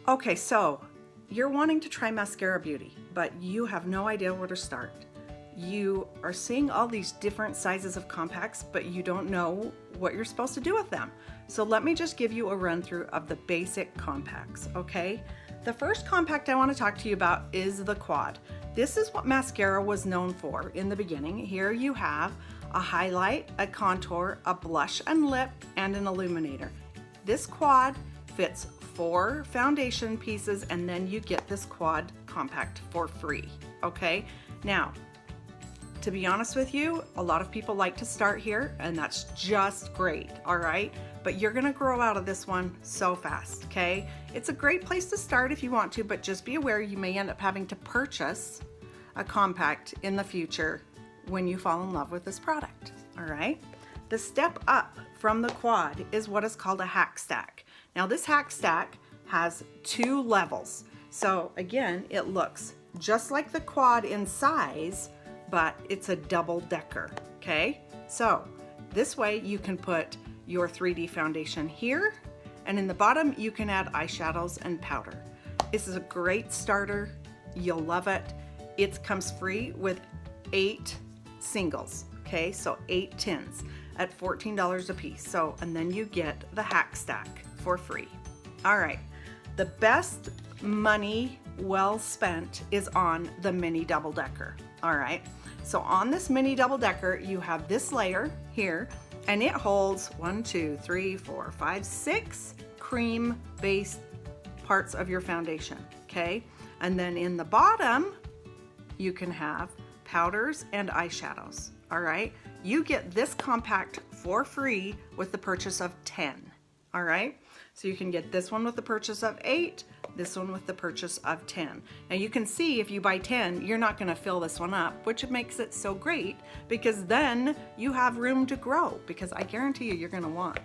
Okay, so you're wanting to try Maskcara Beauty, but you have no idea where to start. You are seeing all these different sizes of compacts, but you don't know what you're supposed to do with them. So let me just give you a run through of the basic compacts, okay? The first compact I want to talk to you about is the quad. This is what Maskcara was known for in the beginning. Here you have a highlight, a contour, a blush and lip, and an illuminator. This quad fits 4 foundation pieces, and then you get this quad compact for free, okay? Now, to be honest with you, a lot of people like to start here, and that's just great, all right? But you're gonna grow out of this one so fast, okay? It's a great place to start if you want to, but just be aware you may end up having to purchase a compact in the future when you fall in love with this product, all right? The step up from the quad is what is called a HacStack. Now this HacStack has 2 levels. So again, it looks just like the quad in size, but it's a double decker, okay? So this way you can put your 3D foundation here, and in the bottom you can add eyeshadows and powder. This is a great starter. You'll love it. It comes free with 8 singles, okay? So 8 tins at $14 a piece. So, and then you get the HacStack for free. All right, the best money well spent is on the mini double decker. All right, so on this mini double decker, you have this layer here, and it holds 1, 2, 3, 4, 5, 6 cream based parts of your foundation, okay? And then in the bottom, you can have powders and eyeshadows, all right? You get this compact for free with the purchase of 10, all right? So you can get this one with the purchase of 8, this one with the purchase of 10. Now you can see if you buy 10, you're not gonna fill this one up, which makes it so great because then you have room to grow, because I guarantee you're gonna want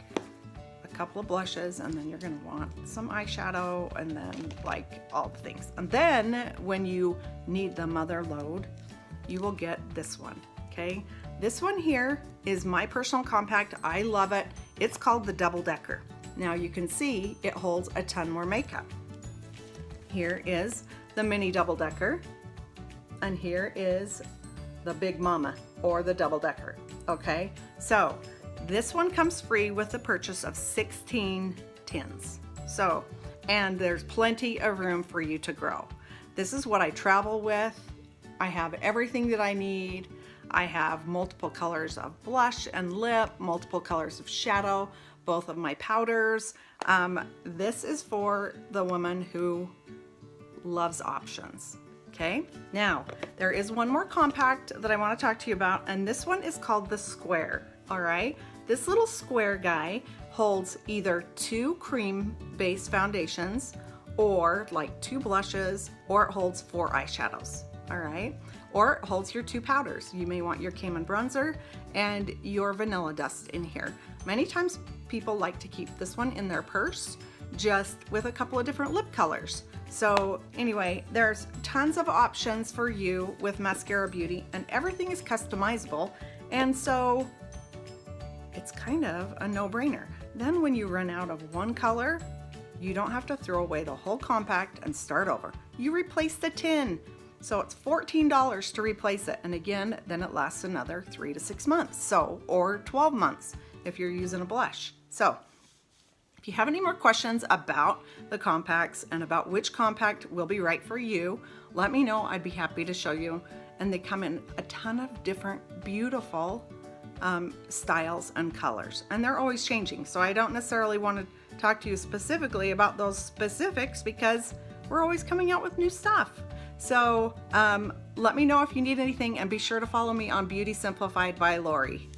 a couple of blushes, and then you're gonna want some eyeshadow, and then like all the things. And then when you need the mother load, you will get this one, okay? This one here is my personal compact. I love it. It's called the double decker. Now you can see it holds a ton more makeup. Here is the mini double decker, and here is the big mama, or the double decker, okay? So this one comes free with the purchase of 16 tins. So, and there's plenty of room for you to grow. This is what I travel with. I have everything that I need. I have multiple colors of blush and lip, multiple colors of shadow, both of my powders. This is for the woman who loves options, okay? Now, there is one more compact that I want to talk to you about, and this one is called the square, all right? This little square guy holds either 2 cream-based foundations, or like 2 blushes, or it holds 4 eyeshadows, all right? Or it holds your 2 powders. You may want your Cayman bronzer and your vanilla dust in here. Many times people like to keep this one in their purse just with a couple of different lip colors. So anyway, there's tons of options for you with Maskcara Beauty, and everything is customizable, and so it's kind of a no-brainer. Then when you run out of one color, you don't have to throw away the whole compact and start over. You replace the tin. So it's $14 to replace it, and again, then it lasts another 3 to 6 months, so, or 12 months if you're using a blush. So if you have any more questions about the compacts and about which compact will be right for you, let me know. I'd be happy to show you. And they come in a ton of different beautiful styles and colors, and they're always changing. So I don't necessarily want to talk to you specifically about those specifics because we're always coming out with new stuff. So let me know if you need anything, and be sure to follow me on Beauty Simplified by Lori.